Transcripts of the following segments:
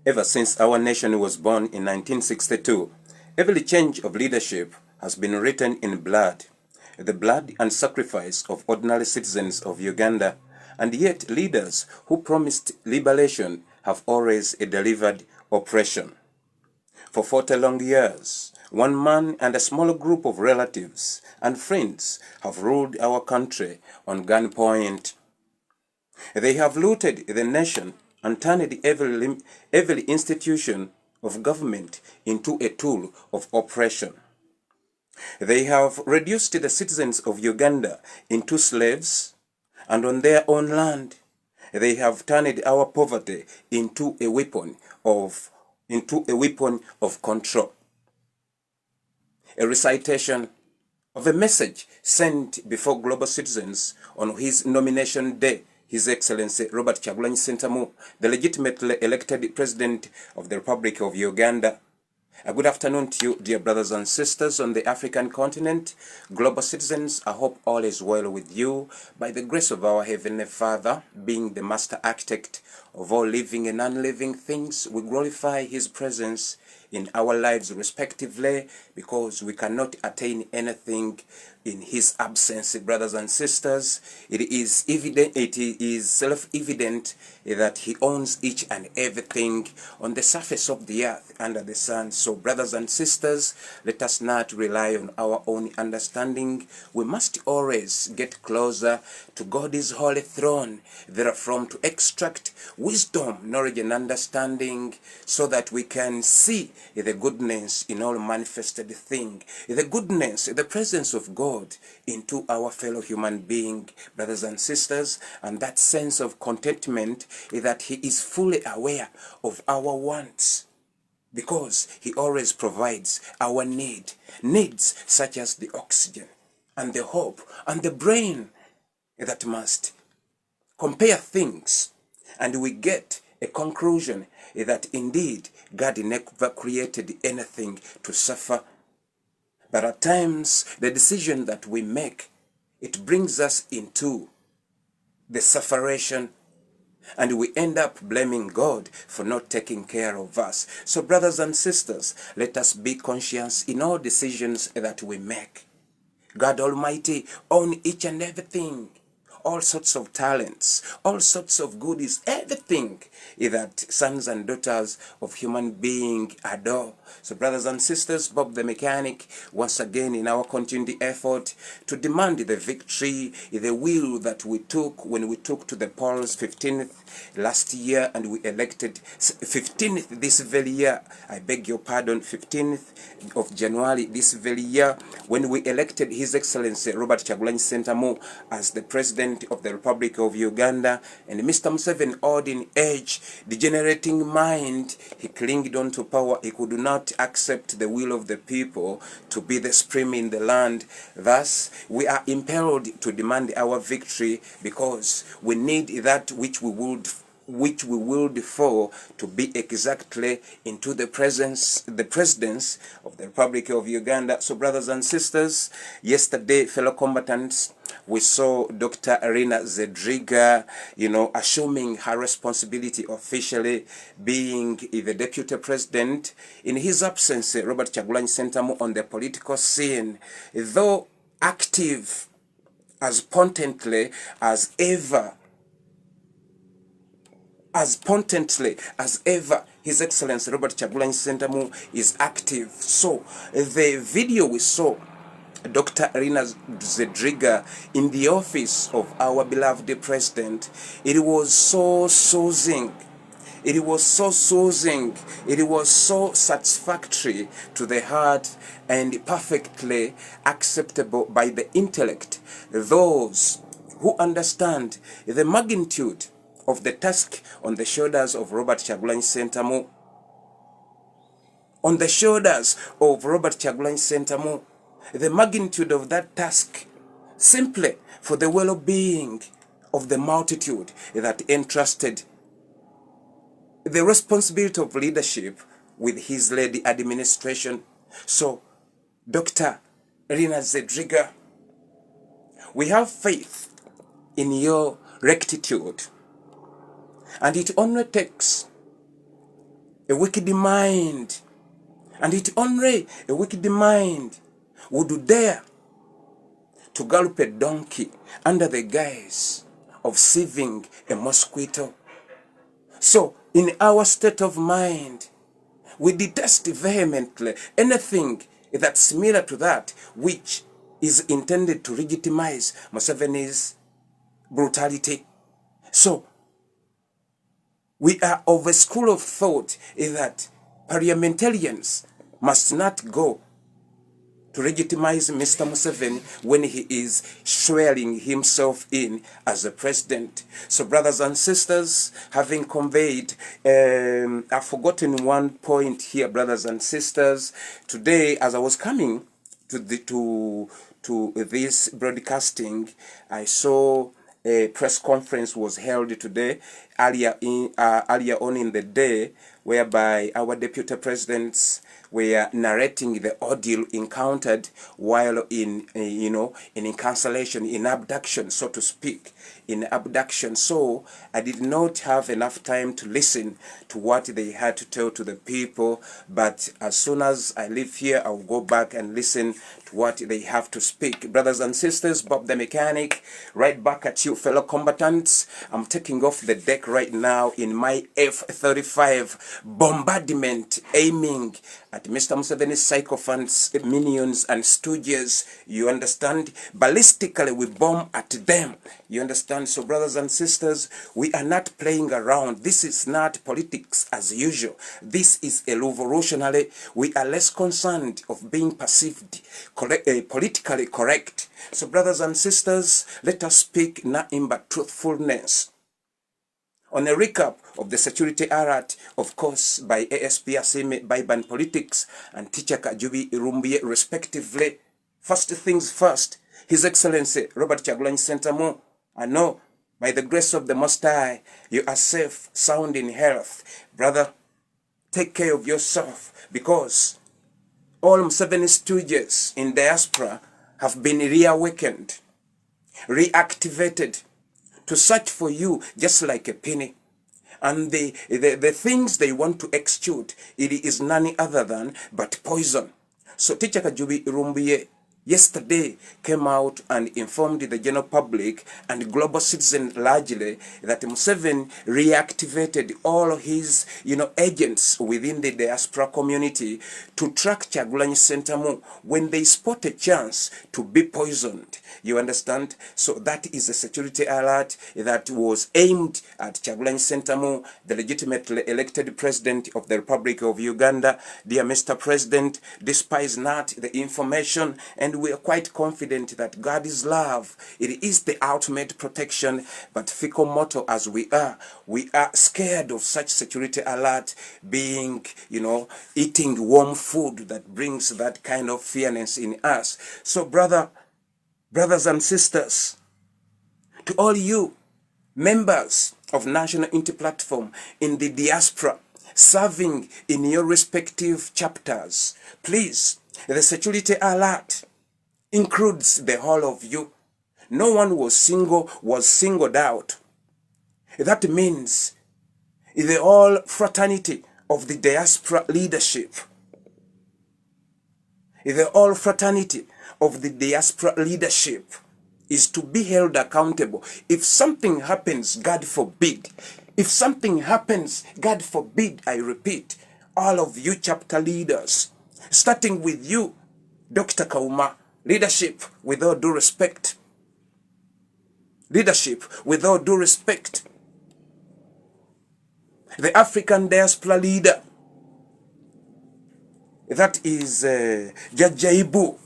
Ever since our nation was born in 1962, every change of leadership has been written in blood, the blood and sacrifice of ordinary citizens of Uganda, and yet leaders who promised liberation have always delivered oppression. For 40 long years, one man and a small group of relatives and friends have ruled our country on gunpoint. They have looted the nation and turned every institution of government into a tool of oppression. They have reduced the citizens of Uganda into slaves, and on their own land, they have turned our poverty into a weapon of control. A recitation of a message sent before global citizens on his nomination day, His Excellency Robert Kyagulanyi Ssentamu, the legitimately elected President of the Republic of Uganda. A good afternoon to you, dear brothers and sisters on the African continent, global citizens. I hope all is well with you. By the grace of our Heavenly Father, being the master architect of all living and unliving things, we glorify His presence in our lives respectively, because we cannot attain anything in His absence. Brothers and sisters, it is self-evident that He owns each and everything on the surface of the earth under the sun. So brothers and sisters, let us not rely on our own understanding. We must always get closer to God's holy throne, therefrom to extract wisdom, knowledge and understanding, so that we can see the goodness in all manifested thing, the goodness, the presence of God into our fellow human being, brothers and sisters, and that sense of contentment is that He is fully aware of our wants, because He always provides our needs such as the oxygen and the hope and the brain that must compare things, and we get a conclusion that indeed God never created anything to suffer. But at times, the decision that we make, it brings us into the sufferation, and we end up blaming God for not taking care of us. So brothers and sisters, let us be conscious in all decisions that we make. God Almighty owns each and everything, all sorts of talents, all sorts of goodies, everything that sons and daughters of human being adore. So brothers and sisters, Bob the Mechanic, once again in our continued effort to demand the victory, the will that we took when we took to the polls 15th last year, and we elected 15th this very year, I beg your pardon, 15th of January this very year, when we elected His Excellency Robert Kyagulanyi Ssentamu as the President of the Republic of Uganda. And Mr. Museveni, old in age, degenerating mind, he clinged on to power. He could not accept the will of the people to be the supreme in the land. Thus, we are impelled to demand our victory, because we need that which we would which we willed for to be exactly into the presidency of the Republic of Uganda. So brothers and sisters, yesterday, fellow combatants, we saw Dr. Irina Zedriga, assuming her responsibility officially, being the deputy president. In his absence, Robert Kyagulanyi Ssentamu on the political scene, though active as potently as ever, His Excellency Robert Kyagulanyi Ssentamu is active. So the video we saw Dr. Irina Zedriga in the office of our beloved president, it was so soothing. It was so soothing. It was so satisfactory to the heart and perfectly acceptable by the intellect. Those who understand the magnitude of the task on the shoulders of Robert Kyagulanyi Ssentamu. On the shoulders of Robert Kyagulanyi Ssentamu, the magnitude of that task, simply for the well-being of the multitude that entrusted the responsibility of leadership with his lady administration. So, Dr. Irina Zedriga, we have faith in your rectitude, and it only takes a wicked mind, would dare to gallop a donkey under the guise of sieving a mosquito. So, in our state of mind, we detest vehemently anything that's similar to that which is intended to legitimize Museveni's brutality. So, we are of a school of thought that parliamentarians must not go to legitimize Mr. Museveni when he is swearing himself in as a president. So brothers and sisters, having conveyed, I've forgotten one point here, brothers and sisters. Today, as I was coming to this broadcasting, I saw a press conference was held today, earlier on in the day, whereby our deputy presidents were narrating the ordeal encountered while in incarceration, in abduction, so to speak, in abduction. So I did not have enough time to listen to what they had to tell to the people, but as soon as I leave here, I'll go back and listen to what they have to speak. Brothers and sisters, Bob the Mechanic, right back at you, fellow combatants. I'm taking off the deck right now in my F-35 bombardment, aiming at Mr. Museveni's sycophants, minions, and stooges. You understand? Ballistically, we bomb at them. You understand? So, brothers and sisters, we are not playing around. This is not politics as usual. This is a revolutionary. We are less concerned of being perceived politically correct. So, brothers and sisters, let us speak nothing but truthfulness. On a recap of the security alert, of course, by ASP Asime, Baiban Politics, and Teacher Kajubi Irumbiye, respectively. First things first, His Excellency Robert Kyagulanyi Ssentamu, I know, by the grace of the Most High, you are safe, sound in health. Brother, take care of yourself, because all Museveni stooges in diaspora have been reawakened, reactivated, to search for you just like a penny. And the things they want to execute, it is none other than but poison. So Teacher Kajubi Irumbiye yesterday came out and informed the general public and global citizen largely that Museveni reactivated all his agents within the diaspora community to track Kyagulanyi Ssentamu when they spot a chance to be poisoned. You understand? So that is a security alert that was aimed at Kyagulanyi Ssentamu, the legitimately elected president of the Republic of Uganda. Dear Mr. President, despise not the information, and we are quite confident that God is love. It is the ultimate protection, but fickle mortal as we are scared of such security alert being, eating warm food that brings that kind of fearness in us. So brothers and sisters, to all you members of National Unity Platform in the diaspora, serving in your respective chapters. Please, the security alert includes the whole of you. No one was singled out. That means the whole fraternity of the diaspora leadership. The whole fraternity of the diaspora leadership is to be held accountable. If something happens, God forbid. If something happens, God forbid, I repeat, all of you chapter leaders, starting with you, Dr. Kauma, leadership with all due respect. Leadership with all due respect. The African diaspora leader, that is Jajaibu,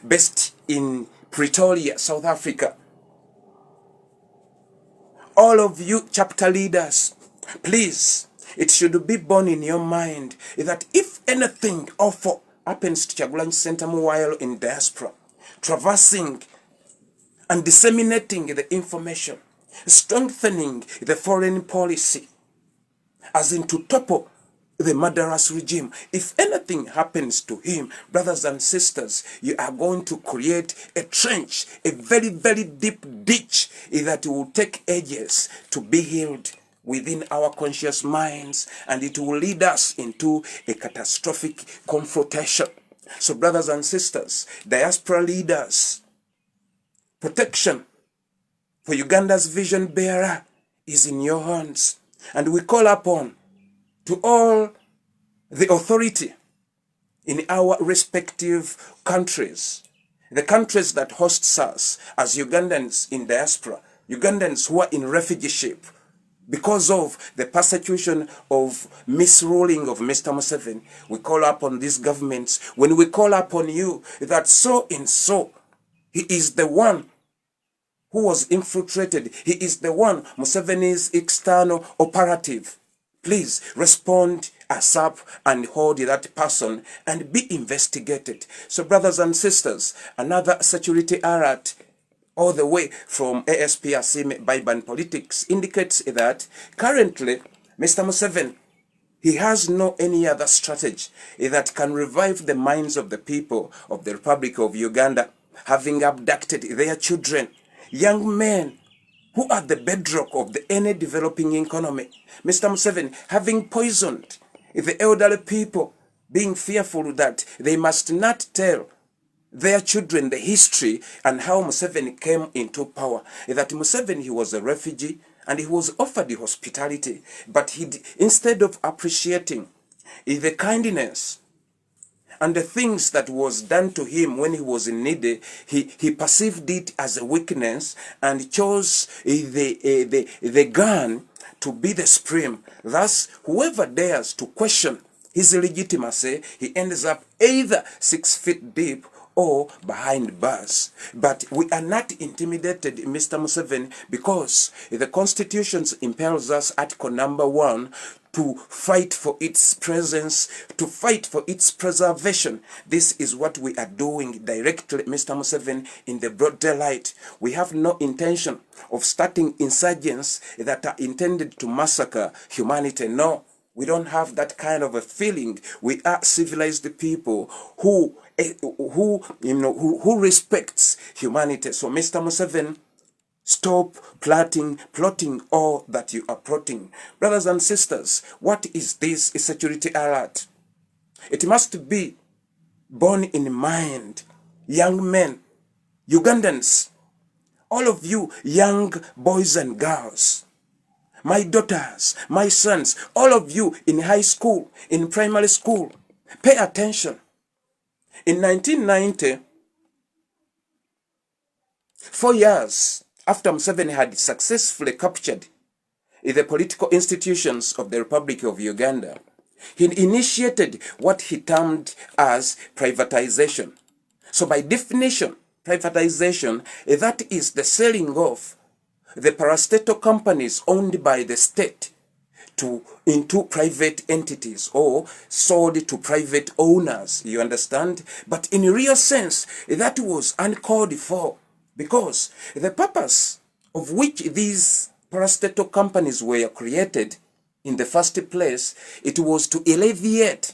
based in Pretoria, South Africa. All of you chapter leaders, please, it should be borne in your mind that if anything awful happens to Kyagulanyi Ssentamu while in diaspora, traversing and disseminating the information, strengthening the foreign policy, as in to topple the murderous regime. If anything happens to him, brothers and sisters, you are going to create a trench, a very, very deep ditch that will take ages to be healed within our conscious minds, and it will lead us into a catastrophic confrontation. So, brothers and sisters, diaspora leaders, protection for Uganda's vision bearer is in your hands, and we call upon to all the authority in our respective countries, the countries that hosts us as Ugandans in diaspora, Ugandans who are in refugeeship because of the persecution of misruling of Mr. Museveni. We call upon these governments, when we call upon you, that so and so, he is the one who was infiltrated, he is the one, Museveni's external operative. Please respond ASAP and hold that person and be investigated. So, brothers and sisters, another security alert all the way from ASP Asime Baiban Politics indicates that currently Mr. Museveni, he has no any other strategy that can revive the minds of the people of the Republic of Uganda, having abducted their children, young men, who are the bedrock of any developing economy. Mr. Museveni having poisoned the elderly people, being fearful that they must not tell their children the history and how Museveni came into power. That Museveni, he was a refugee and he was offered the hospitality, but instead of appreciating the kindness and the things that was done to him when he was in need, he perceived it as a weakness and chose the gun to be the supreme. Thus, whoever dares to question his legitimacy, he ends up either 6 feet deep or behind bars. But we are not intimidated, Mr. Museveni, because the Constitution impels us, Article number 1, to fight for its presence, to fight for its preservation. This is what we are doing directly, Mr. Museveni, in the broad daylight. We have no intention of starting insurgents that are intended to massacre humanity. No, we don't have that kind of a feeling. We are civilized people who respects humanity. So, Mr. Museveni, stop plotting all that you are plotting. Brothers and sisters, what is this security alert? It must be borne in mind. Young men, Ugandans, all of you young boys and girls, my daughters, my sons, all of you in high school, in primary school, pay attention. In 1990, 4 years after Museveni had successfully captured the political institutions of the Republic of Uganda, he initiated what he termed as privatization. So by definition, privatization, that is the selling off the parastatal companies owned by the state into private entities or sold to private owners, you understand? But in real sense, that was uncalled for, because the purpose of which these parastatal companies were created in the first place, it was to alleviate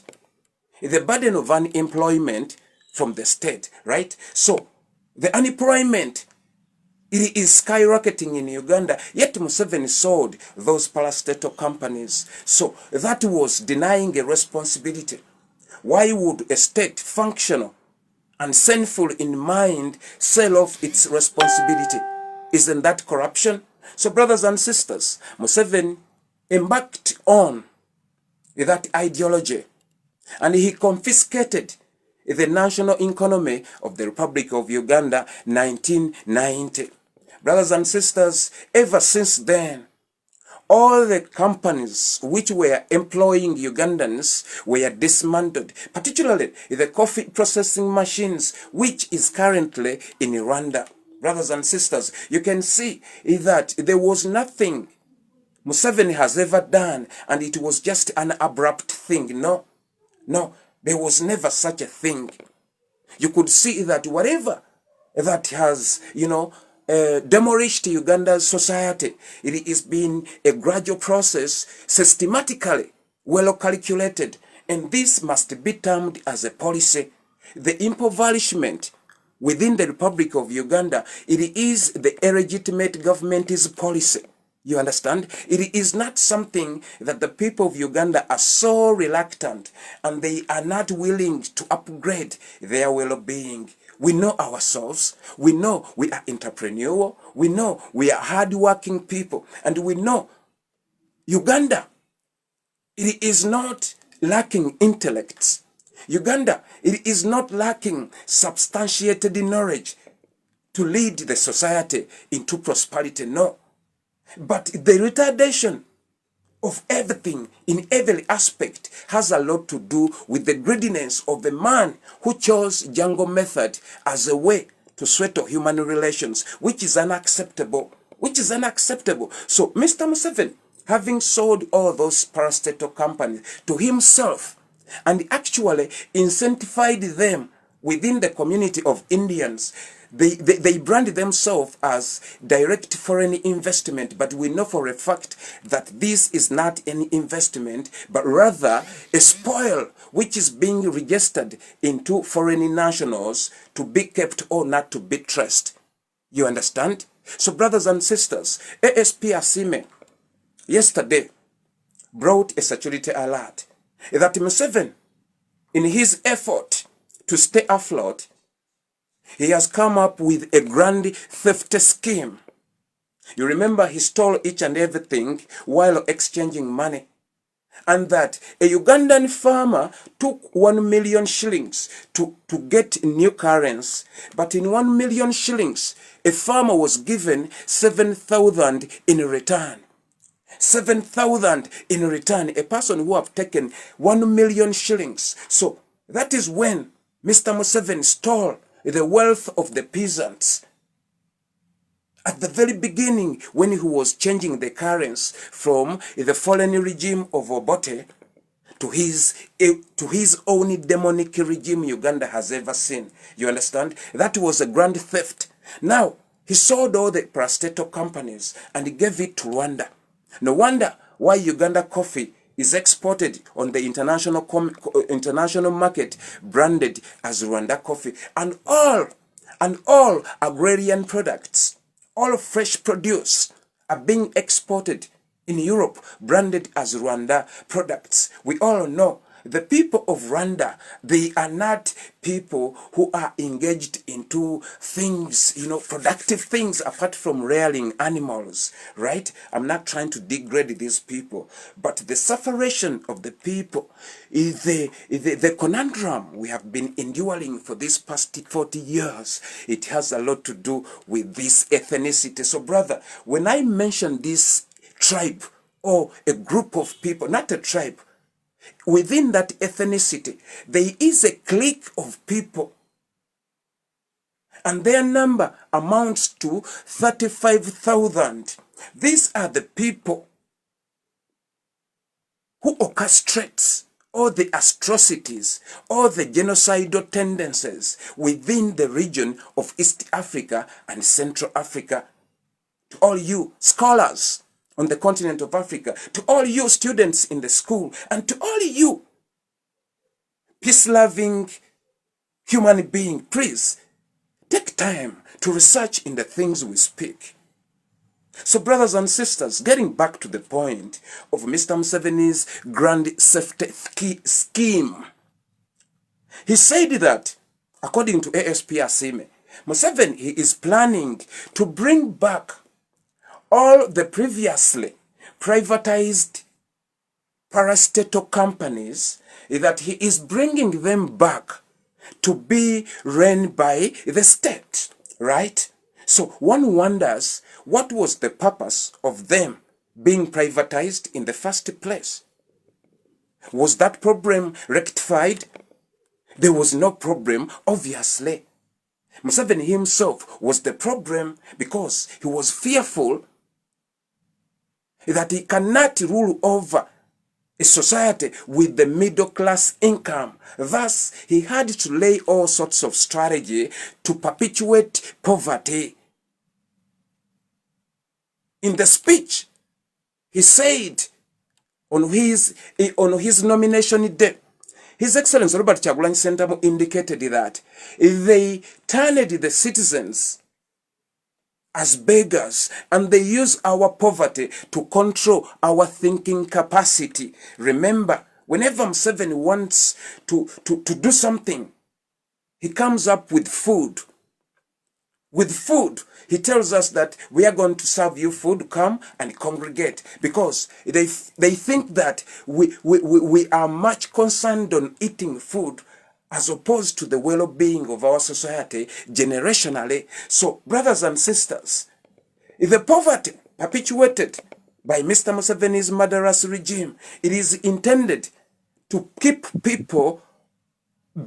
the burden of unemployment from the state, right? So the unemployment, it is skyrocketing in Uganda, yet Museveni sold those parastatal companies. So that was denying a responsibility. Why would a state functional and sinful in mind sell off its responsibility? Isn't that corruption? So brothers and sisters, Museveni embarked on that ideology, and he confiscated the national economy of the Republic of Uganda 1990. Brothers and sisters, ever since then, all the companies which were employing Ugandans were dismantled, particularly the coffee processing machines, which is currently in Rwanda. Brothers and sisters, you can see that there was nothing Museveni has ever done, and it was just an abrupt thing. No, there was never such a thing. You could see that whatever that has, demolished Uganda's society, it is been a gradual process, systematically well calculated, and this must be termed as a policy. The impoverishment within the Republic of Uganda, it is the illegitimate government's policy. You understand? It is not something that the people of Uganda are so reluctant and they are not willing to upgrade their well-being. We know ourselves. We know we are entrepreneurial. We know we are hard-working people. And we know Uganda, it is not lacking intellects. Uganda, it is not lacking substantiated knowledge to lead the society into prosperity. No. But the retardation of everything in every aspect has a lot to do with the greediness of the man who chose jungle method as a way to settle human relations, which is unacceptable. So Mr. Museveni, having sold all those parastatal companies to himself and actually incentivized them within the community of Indians, they brand themselves as direct foreign investment, but we know for a fact that this is not any investment, but rather a spoil which is being registered into foreign nationals to be kept or not to be traced. You understand? So brothers and sisters, ASP Asime yesterday brought a security alert that Museveni, in his effort to stay afloat, he has come up with a grand theft scheme. You remember he stole each and everything while exchanging money. And that a Ugandan farmer took 1 million shillings to get new currency. But in 1 million shillings, a farmer was given 7,000 in return. 7,000 in return. A person who have taken 1 million shillings. So that is when Mr. Museveni stole the wealth of the peasants. At the very beginning, when he was changing the currency from the fallen regime of Obote to his own demonic regime Uganda has ever seen. You understand? That was a grand theft. Now, he sold all the parastatal companies and he gave it to Rwanda. No wonder why Uganda coffee is exported on the international market branded as Rwanda coffee, and all agrarian products, all fresh produce are being exported in Europe branded as Rwanda products. We all know the people of Rwanda, they are not people who are engaged into things, productive things apart from rearing animals, right? I'm not trying to degrade these people, but the separation of the people is the conundrum we have been enduring for these past 40 years. It has a lot to do with this ethnicity. So brother, when I mention this tribe or a group of people, not a tribe, within that ethnicity, there is a clique of people, and their number amounts to 35,000. These are the people who orchestrates all the atrocities, all the genocidal tendencies within the region of East Africa and Central Africa. To all you scholars, on the continent of Africa, to all you students in the school, and to all you peace-loving human being, please take time to research in the things we speak. So brothers and sisters, getting back to the point of Mr. Museveni's grand safety scheme, he said that, according to ASP Asime, Museveni he is planning to bring back all the previously privatized parastatal companies, that he is bringing them back to be run by the state, right? So one wonders, what was the purpose of them being privatized in the first place? Was that problem rectified? There was no problem, obviously. Museveni himself was the problem because he was fearful that he cannot rule over a society with the middle class income. Thus, he had to lay all sorts of strategy to perpetuate poverty. In the speech, he said on his nomination day, His Excellency Robert Kyagulanyi Ssentamu indicated that they turned the citizens as beggars, and they use our poverty to control our thinking capacity. Remember, whenever Museveni wants to do something, he comes up with food. With food, he tells us that we are going to serve you food, come and congregate. Because they think that we are much concerned on eating food as opposed to the well-being of our society generationally. So, brothers and sisters, the poverty perpetuated by Mr. Museveni's murderous regime, it is intended to keep people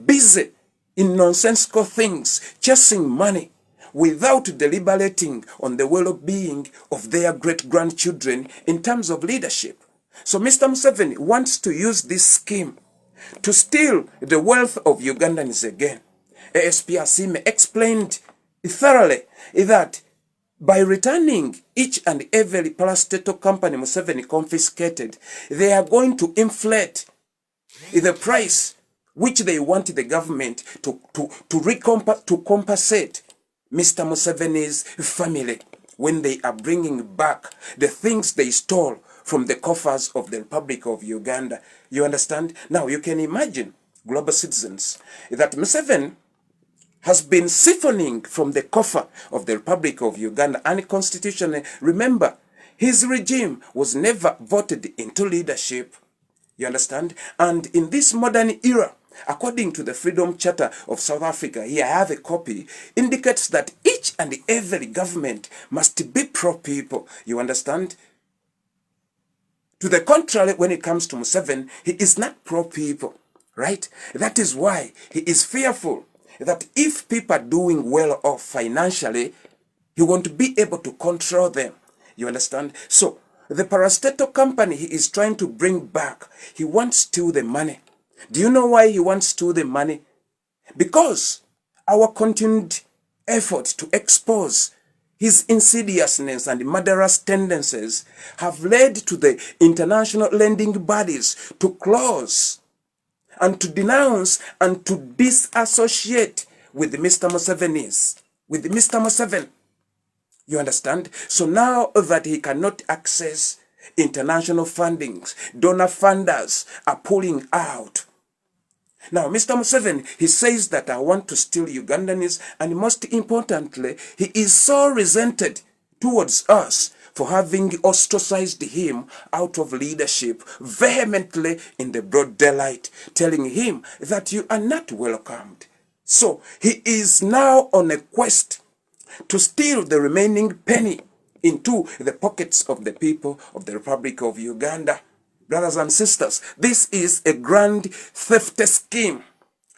busy in nonsensical things, chasing money, without deliberating on the well-being of their great-grandchildren in terms of leadership. So Mr. Museveni wants to use this scheme to steal the wealth of Ugandans again. ASP Asime explained thoroughly that by returning each and every parastatal company Museveni confiscated, they are going to inflate the price which they want the government to compensate Mr. Museveni's family when they are bringing back the things they stole from the coffers of the Republic of Uganda. You understand? Now you can imagine, global citizens, that Museveni has been siphoning from the coffer of the Republic of Uganda unconstitutionally. Remember, his regime was never voted into leadership. You understand? And in this modern era, according to the Freedom Charter of South Africa, here I have a copy, indicates that each and every government must be pro-people. You understand? To the contrary, when it comes to Museveni, he is not pro-people, right? That is why he is fearful that if people are doing well off financially, he won't be able to control them. You understand? So, the parastatal company he is trying to bring back, he wants to steal the money. Do you know why he wants to steal the money? Because our continued effort to expose his insidiousness and murderous tendencies have led to the international lending bodies to close and to denounce and to disassociate with Mr. Museveni. You understand? So now that he cannot access international fundings, donor funders are pulling out. Now, Mr. Museveni, he says that I want to steal Ugandans, and most importantly, he is so resented towards us for having ostracized him out of leadership vehemently in the broad daylight, telling him that you are not welcomed. So, he is now on a quest to steal the remaining penny into the pockets of the people of the Republic of Uganda. Brothers and sisters, this is a grand theft scheme.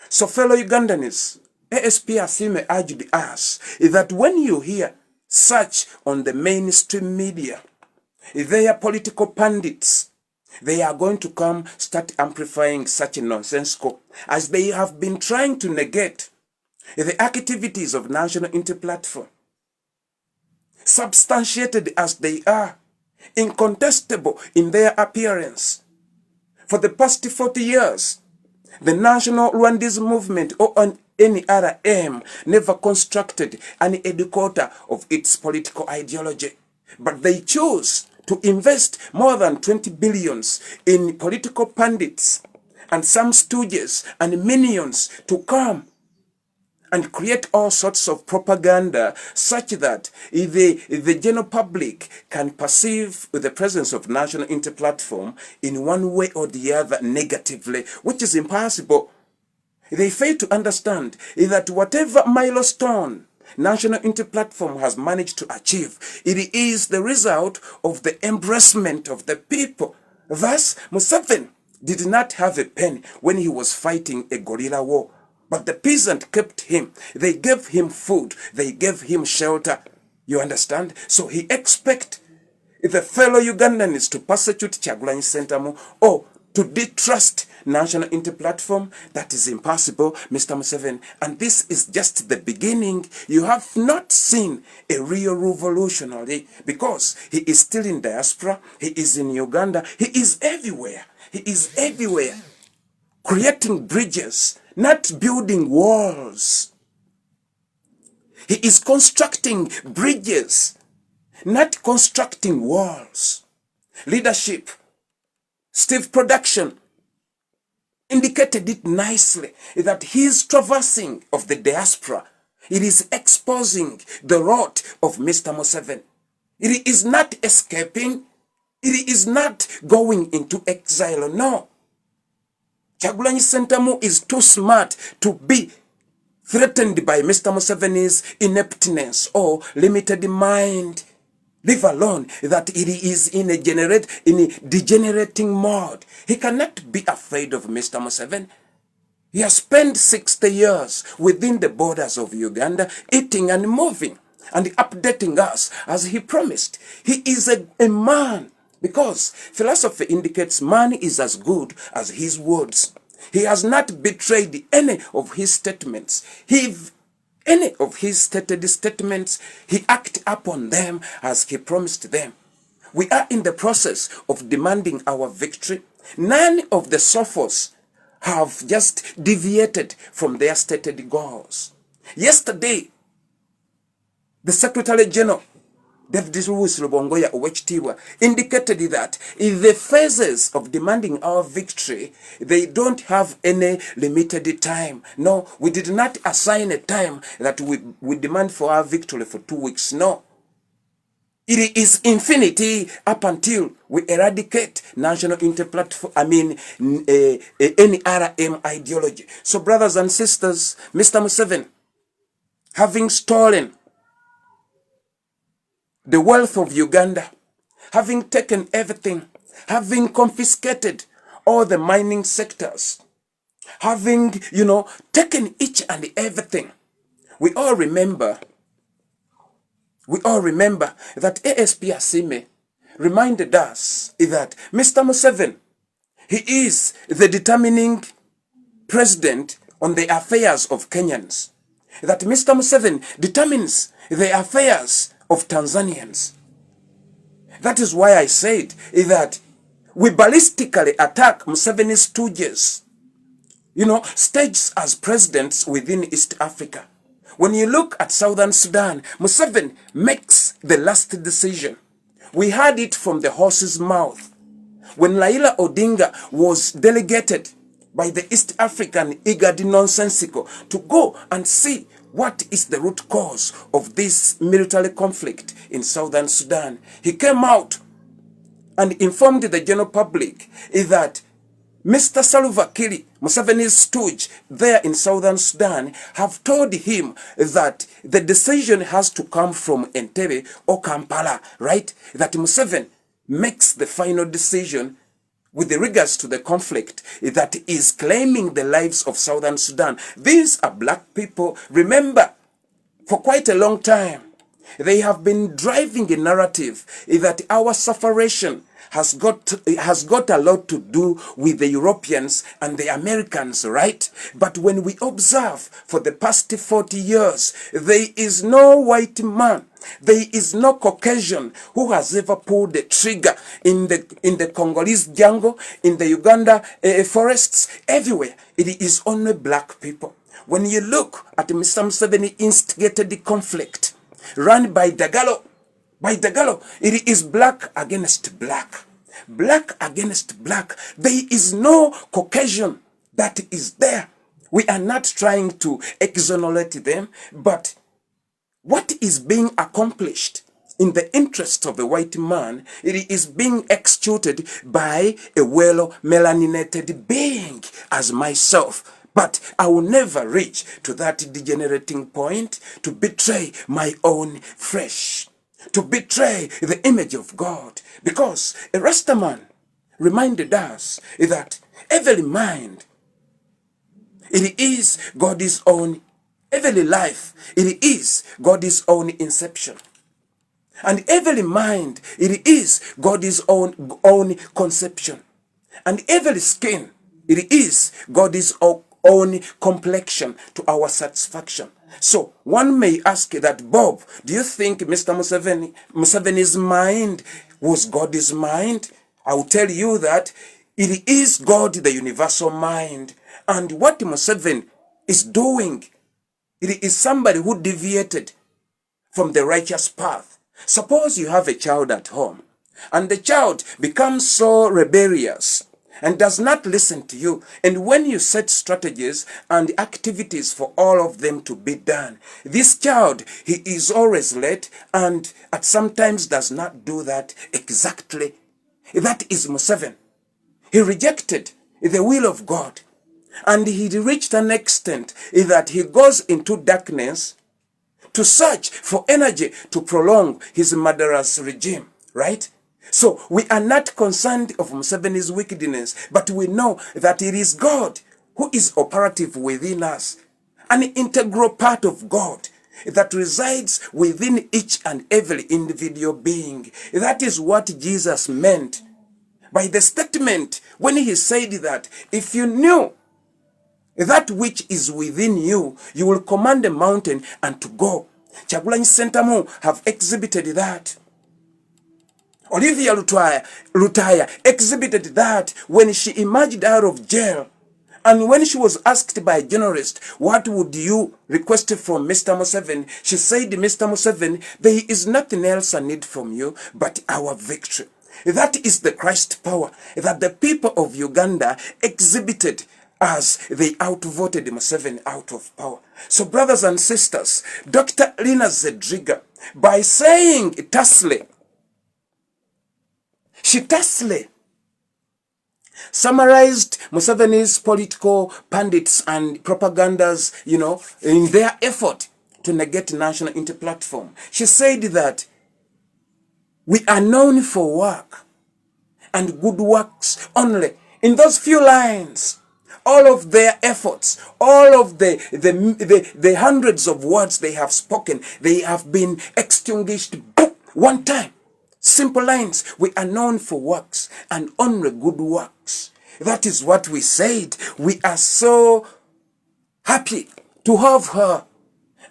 So fellow Ugandans, ASP Asime urged us that when you hear such on the mainstream media, their political pundits, they are going to come start amplifying such nonsensical, as they have been trying to negate the activities of National Unity Platform, substantiated as they are incontestable in their appearance. For the past 40 years, the National Rwandese Movement, or NRM, never constructed an headquarter of its political ideology, but they chose to invest more than 20 billions in political pundits and some stooges and minions to come and create all sorts of propaganda such that the general public can perceive the presence of National Unity Platform in one way or the other negatively, which is impossible. They fail to understand that whatever milestone National Unity Platform has managed to achieve, it is the result of the embracement of the people. Thus, Museveni did not have a pen when he was fighting a guerrilla war. But the peasant kept him. They gave him food. They gave him shelter. You understand? So he expects the fellow Ugandans to persecute Kyagulanyi Ssentamu or to distrust National Unity Platform. That is impossible, Mr. Museveni. And this is just the beginning. You have not seen a real revolutionary because he is still in diaspora. He is in Uganda. He is everywhere. He is everywhere. Creating bridges, not building walls. He is constructing bridges, not constructing walls. Leadership, Steve Production indicated it nicely that his traversing of the diaspora, it is exposing the rot of Mr. Museveni. It is not escaping. It is not going into exile. No. Kyagulanyi Ssentamu is too smart to be threatened by Mr. Museveni's ineptness or limited mind. Leave alone that it is in a degenerating mode. He cannot be afraid of Mr. Museveni. He has spent 60 years within the borders of Uganda, eating and moving and updating us as he promised. He is a man. Because philosophy indicates man is as good as his words. He has not betrayed any of his statements. Any of his stated statements, he acted upon them as he promised them. We are in the process of demanding our victory. None of the Sophos have just deviated from their stated goals. Yesterday, the Secretary General David Louis Lubongoya Owekitiibwa indicated that in the phases of demanding our victory, they don't have any limited time. No, we did not assign a time that we demand for our victory for 2 weeks. No. It is infinity up until we eradicate National Unity Platform, NRM ideology. So brothers and sisters, Mr. Museveni, having stolen the wealth of Uganda, having taken everything, having confiscated all the mining sectors, having, taken each and everything. We all remember that ASP Asime reminded us that Mr. Museveni, he is the determining president on the affairs of Kenyans. That Mr. Museveni determines the affairs of Tanzanians. That is why I said that we ballistically attack Museveni's stooges, staged as presidents within East Africa. When you look at Southern Sudan, Museveni makes the last decision. We heard it from the horse's mouth. When Raila Odinga was delegated by the East African IGAD nonsensical to go and see what is the root cause of this military conflict in Southern Sudan, he came out and informed the general public that Mr. Salva Kiir, Museveni's stooge there in Southern Sudan, have told him that the decision has to come from Entebbe or Kampala, right? That Museveni makes the final decision with regards to the conflict that is claiming the lives of Southern Sudan. These are black people. Remember, for quite a long time, they have been driving a narrative that our suffering has got a lot to do with the Europeans and the Americans, right? But when we observe for the past 40 years, there is no white man, there is no Caucasian who has ever pulled the trigger in the Congolese jungle, in the Uganda forests, everywhere. It is only black people. When you look at Mr. Museveni instigated the conflict run by Dagalo, it is black against black. Black against black. There is no Caucasian that is there. We are not trying to exonerate them, but what is being accomplished in the interest of the white man, it is being executed by a well-melaninated being as myself. But I will never reach to that degenerating point to betray my own flesh, to betray the image of God. Because a Rastaman reminded us that every mind, it is God's own, every life, it is God's own inception. And every mind, it is God's own conception. And every skin, it is God's own complexion to our satisfaction. So one may ask that, Bob, do you think Mr. Museveni's mind was God's mind? I will tell you that it is God, the universal mind. And what Museveni is doing, it is somebody who deviated from the righteous path. Suppose you have a child at home, and the child becomes so rebellious and does not listen to you. And when you set strategies and activities for all of them to be done, this child, he is always late and at sometimes does not do that exactly. That is Museveni. He rejected the will of God. And he reached an extent that he goes into darkness to search for energy to prolong his murderous regime, right? So we are not concerned of Museveni's wickedness, but we know that it is God who is operative within us, an integral part of God that resides within each and every individual being. That is what Jesus meant by the statement when he said that if you knew that which is within you, you will command a mountain and to go. Kyagulanyi Ssentamu have exhibited that. Olivia Lutaya exhibited that when she emerged out of jail. And when she was asked by a journalist, what would you request from Mr. Museveni? She said, Mr. Museveni, there is nothing else I need from you but our victory. That is the Christ power that the people of Uganda exhibited as they outvoted Museveni out of power. So brothers and sisters, Dr. Lina Zedriga, by saying tersely, she tersely summarized Museveni's political pundits and propagandas, in their effort to negate national inter-platform. She said that we are known for work and good works only. In those few lines, all of their efforts, all of the hundreds of words they have spoken, they have been extinguished one time. Simple lines. We are known for works and only good works. That is what we said. We are so happy to have her.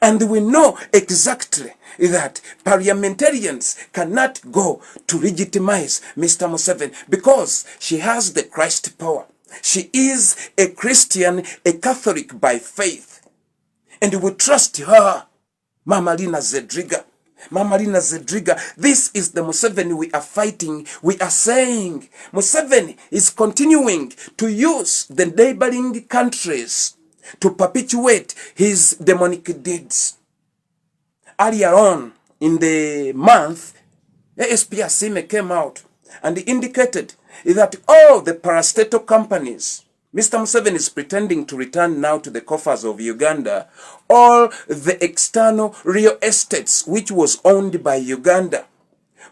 And we know exactly that parliamentarians cannot go to legitimize Mr. Museveni because she has the Christ power. She is a Christian, a Catholic by faith. And we trust her, Mama Lina Zedriga. Mama Lina Zedriga, this is the Museveni we are fighting. We are saying Museveni is continuing to use the neighboring countries to perpetuate his demonic deeds. Earlier on in the month, ASP Asime came out and indicated that all the parastatal companies, Mr. Museveni is pretending to return now to the coffers of Uganda, all the external real estates which was owned by Uganda.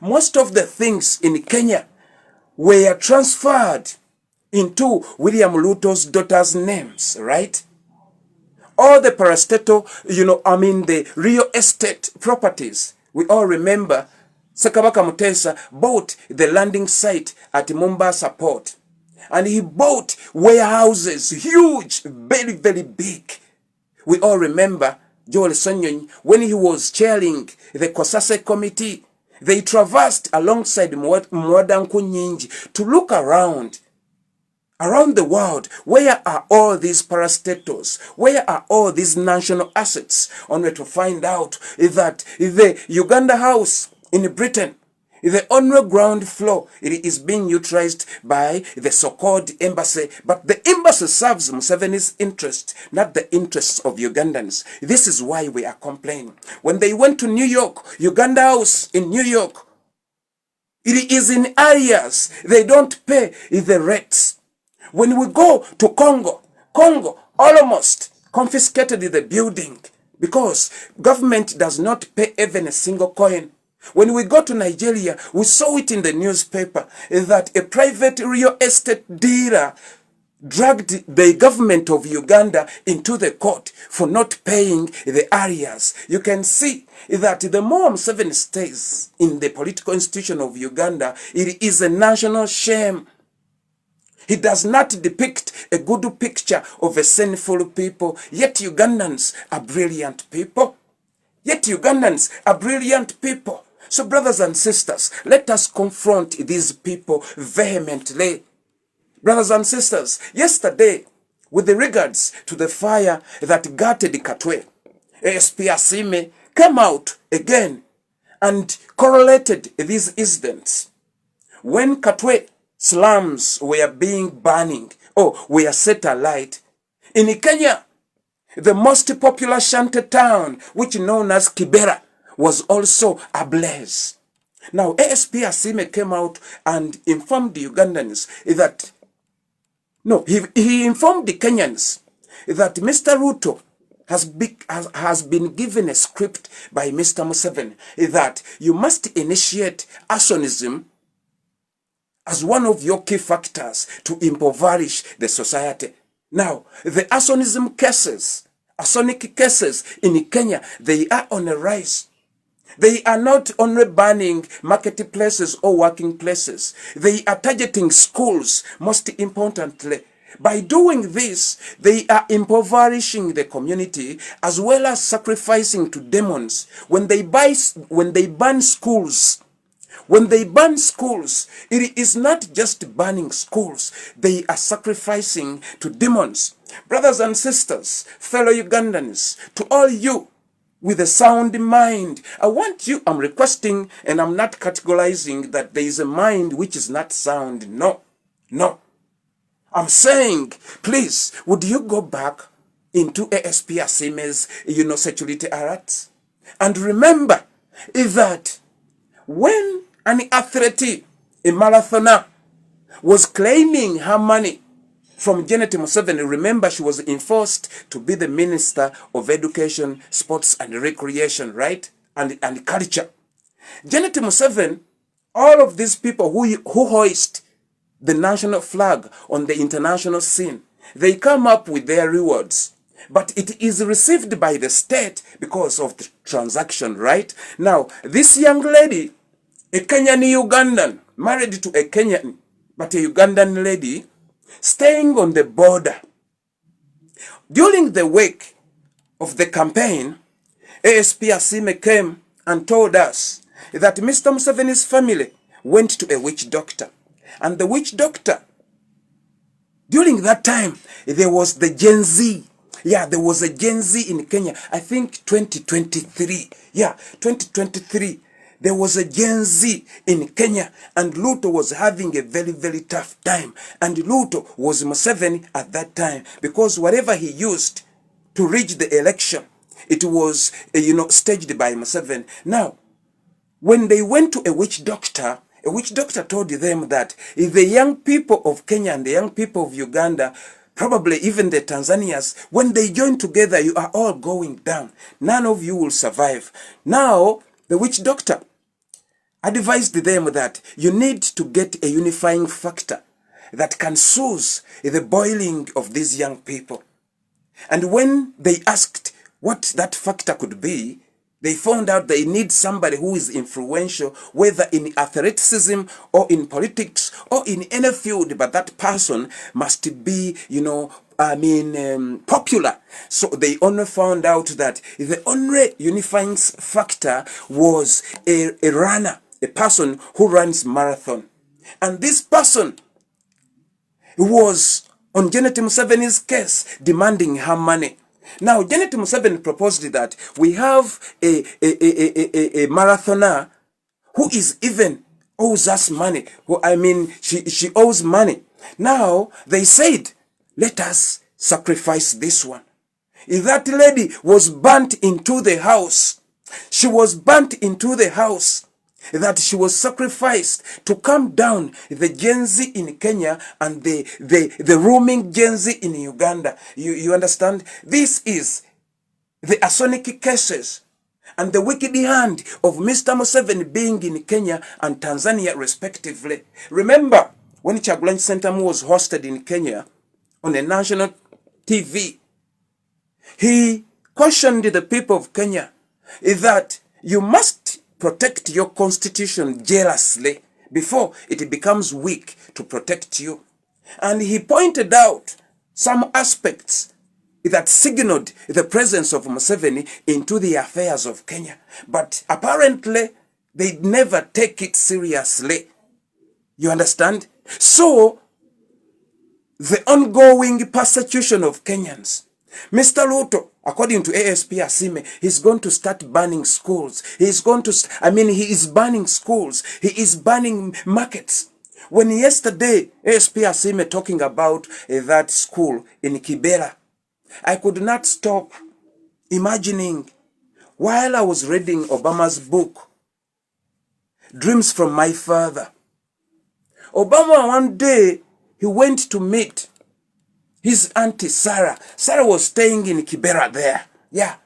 Most of the things in Kenya were transferred into William Ruto's daughter's names, right? All the parastatal, the real estate properties, we all remember Ssekabaka Mutesa bought the landing site at Mombasa Port. And he bought warehouses, huge, very, very big. We all remember Joel Sonyonyi, when he was chairing the Kosase Committee, they traversed alongside Mwadanku Nyingi to look around the world. Where are all these parastatals? Where are all these national assets? Only to find out that the Uganda House in Britain, the underground floor, it is being utilized by the so-called embassy, but the embassy serves Museveni's interest, not the interests of Ugandans. This is why we are complaining. When they went to New York, Uganda House in New York, it is in areas they don't pay the rates. When we go to Congo almost confiscated the building because government does not pay even a single coin. When we go to Nigeria, we saw it in the newspaper that a private real estate dealer dragged the government of Uganda into the court for not paying the arrears. You can see that the more Museveni stays in the political institution of Uganda, it is a national shame. He does not depict a good picture of a sinful people, yet Ugandans are brilliant people. Yet Ugandans are brilliant people. So brothers and sisters, let us confront these people vehemently. Brothers and sisters, yesterday, with regards to the fire that gutted Katwe, ASP Asime came out again and correlated these incidents. When Katwe slums were were set alight, in Kenya, the most popular shanty town, which known as Kibera, was also ablaze. Now, ASP Asime came out and informed the Ugandans that, he informed the Kenyans that Mr. Ruto has been given a script by Mr. Museveni that you must initiate arsonism as one of your key factors to impoverish the society. Now, the arsonism cases, arsonic cases in Kenya, they are on a rise. They are not only banning marketplaces or working places. They are targeting schools, most importantly. By doing this, they are impoverishing the community as well as sacrificing to demons. When they ban schools, it is not just banning schools. They are sacrificing to demons. Brothers and sisters, fellow Ugandans, to all you with a sound mind, I'm requesting, and I'm not categorizing that there is a mind which is not sound. No. I'm saying, please, would you go back into ASP Asime's, security alerts? And remember that when an athlete, a marathoner, was claiming her money from Janet Museveni, remember she was enforced to be the Minister of Education, Sports and Recreation, right? And Culture. Janet Museveni, all of these people who hoist the national flag on the international scene, they come up with their rewards. But it is received by the state because of the transaction, right? Now, this young lady, a Kenyan Ugandan, married to a Kenyan, but a Ugandan lady, staying on the border. During the week of the campaign, ASP Asime came and told us that Mr. Museveni's family went to a witch doctor. And the witch doctor, during that time, there was the Gen Z. Yeah, there was a Gen Z in Kenya. I think 2023. Yeah, 2023. There was a Gen Z in Kenya, and Ruto was having a very, very tough time. And Ruto was Museveni at that time, because whatever he used to reach the election, it was, staged by Museveni. Now, when they went to a witch doctor told them that if the young people of Kenya and the young people of Uganda, probably even the Tanzanians, when they join together, you are all going down. None of you will survive. Now, the witch doctor advised them that you need to get a unifying factor that can soothe the boiling of these young people. And when they asked what that factor could be, They found out they need somebody who is influential, whether in athleticism or in politics or in any field, but that person must be, popular. So they only found out that the only unifying factor was a runner, a person who runs marathon. And this person was on Janet Museveni's case demanding her money. Now, Janet Museveni proposed that we have a marathoner who is even owes us money. She owes money. Now, they said, let us sacrifice this one. That lady was burnt into the house. She was burnt into the house. That she was sacrificed to calm down the Gen Z in Kenya and the roaming Gen Z in Uganda. You understand? This is the Asonic cases and the wicked hand of Mr. Museveni being in Kenya and Tanzania respectively. Remember, when Kyagulanyi Ssentamu was hosted in Kenya on a national TV, he cautioned the people of Kenya that you must protect your constitution jealously before it becomes weak to protect you. And he pointed out some aspects that signaled the presence of Museveni into the affairs of Kenya. But apparently, they never take it seriously. You understand? So, the ongoing persecution of Kenyans. Mr. Ruto, according to ASP Asime, he's going to start banning schools. He is banning schools. He is banning markets. When yesterday, ASP Asime talking about that school in Kibera, I could not stop imagining, while I was reading Obama's book, Dreams from My Father. Obama one day, he went to meet his auntie Sarah. Sarah was staying in Kibera there. Yeah.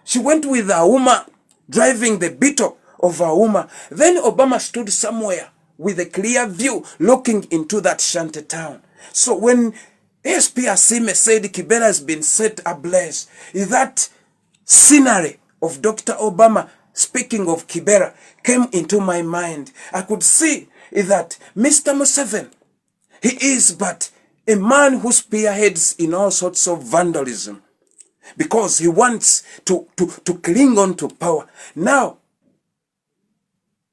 She went with a woman, driving the Beetle of a woman. Then Obama stood somewhere with a clear view, looking into that shanty town. So when ASP Asime said Kibera has been set ablaze, that scenery of Dr. Obama speaking of Kibera came into my mind. I could see that Mr. Museveni, he is but a man who spearheads in all sorts of vandalism because he wants to cling on to power. Now,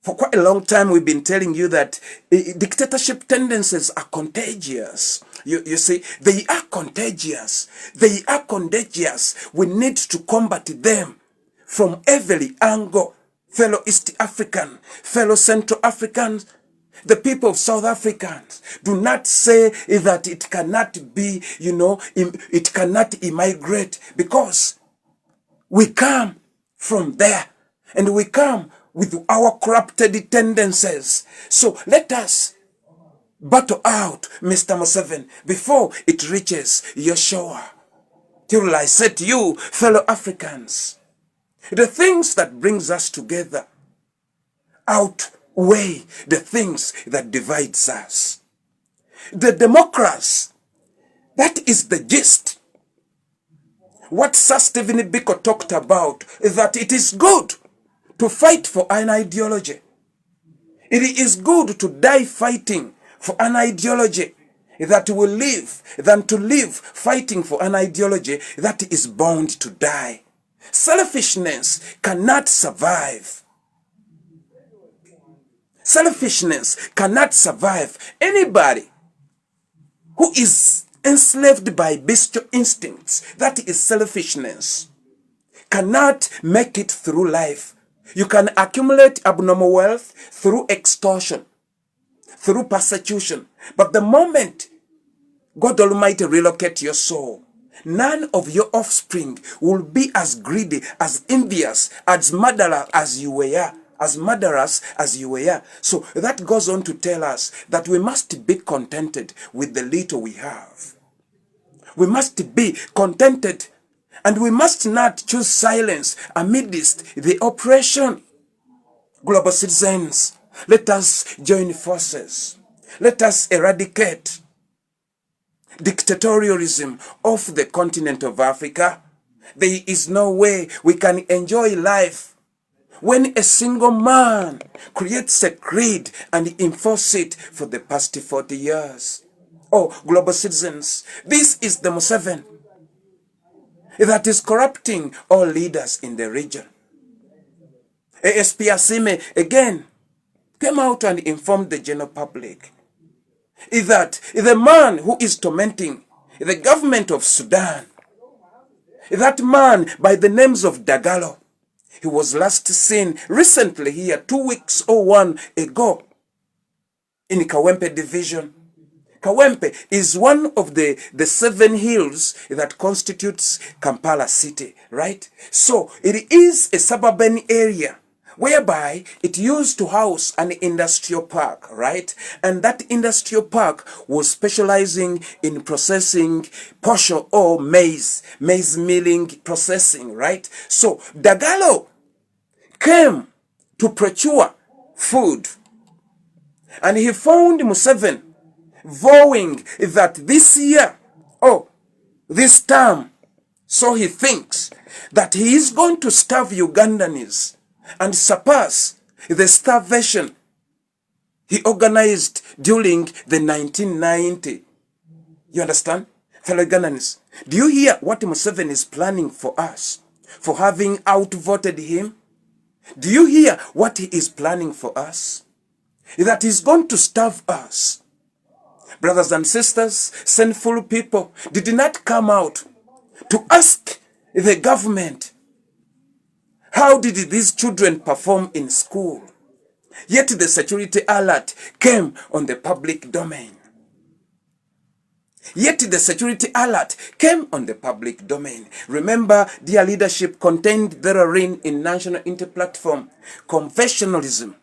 for quite a long time, we've been telling you that dictatorship tendencies are contagious. You see, they are contagious. They are contagious. We need to combat them from every angle. Fellow East African, fellow Central Africans, the people of South Africans, do not say that it cannot be, it cannot immigrate, because we come from there and we come with our corrupted tendencies. So let us battle out Mr. Museveni before it reaches your shore. Till I say to you, fellow Africans, the things that brings us together outweigh the things that divides us. The democracy, that is the gist. What Sir Stephen Biko talked about is that it is good to fight for an ideology. It is good to die fighting for an ideology that will live than to live fighting for an ideology that is bound to die. Selfishness cannot survive. Selfishness cannot survive. Anybody who is enslaved by bestial instincts, that is selfishness, cannot make it through life. You can accumulate abnormal wealth through extortion, through persecution. But the moment God Almighty relocate your soul, none of your offspring will be as greedy, as envious, as murderous as you were. So that goes on to tell us that we must be contented with the little we have. We must be contented, and we must not choose silence amidst the oppression. Global citizens, let us join forces. Let us eradicate dictatorialism off the continent of Africa. There is no way we can enjoy life when a single man creates a creed and enforces it for the past 40 years. Oh, global citizens, this is the Museveni that is corrupting all leaders in the region. ASP Asime again came out and informed the general public that the man who is tormenting the government of Sudan, that man by the names of Dagalo, he was last seen recently here 2 weeks or 1 ago in Kawempe division. Kawempe is one of the 7 hills that constitutes Kampala city, right? So it is a suburban area whereby it used to house an industrial park, right? And that industrial park was specializing in processing posho or maize milling processing, right? So Dagalo came to procure food, and he found Museveni vowing that this year, this term, so he thinks that he is going to starve Ugandans and surpass the starvation he organized during the 1990. You understand? Fellow Ugandans, do you hear what Museveni is planning for us for having outvoted him? Do you hear what he is planning for us? That he's going to starve us. Brothers and sisters, sinful people did not come out to ask the government, how did these children perform in school? Yet the security alert came on the public domain. Remember, dear leadership, contained therein in National Inter-Platform, Conventionalism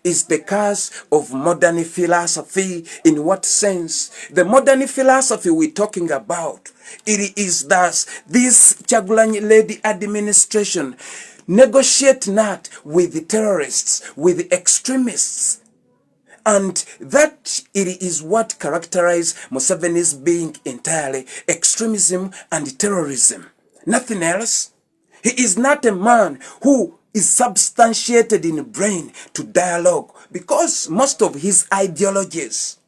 is the curse of modern philosophy. In what sense? The modern philosophy we're talking about, it is thus this Kyagulanyi-led administration negotiate not with the terrorists, with the extremists, and that it is what characterizes Museveni's being entirely extremism and terrorism. Nothing else. He is not a man who is substantiated in brain to dialogue, because most of his ideologies,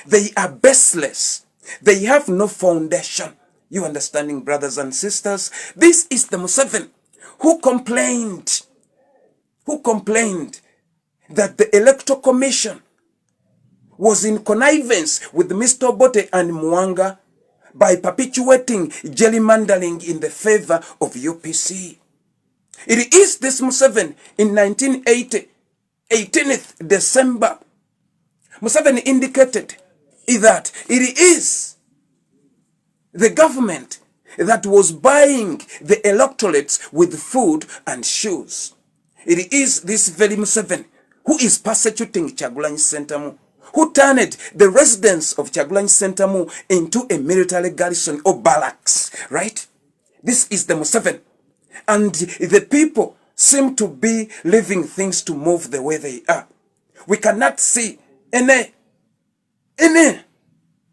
they are baseless. They have no foundation. You understanding, brothers and sisters? This is the Museveni who complained that the Electoral Commission was in connivance with Mr. Obote and Mwanga by perpetuating gerrymandering in the favor of UPC. It is this Museveni in 1980, 18th December, Museveni indicated that it is the government that was buying the electorates with food and shoes. It is this very Museveni who is persecuting Kyagulanyi Ssentamu, who turned the residence of Kyagulanyi Ssentamu into a military garrison or barracks, right? This is the Museveni. And the people seem to be leaving things to move the way they are. We cannot see any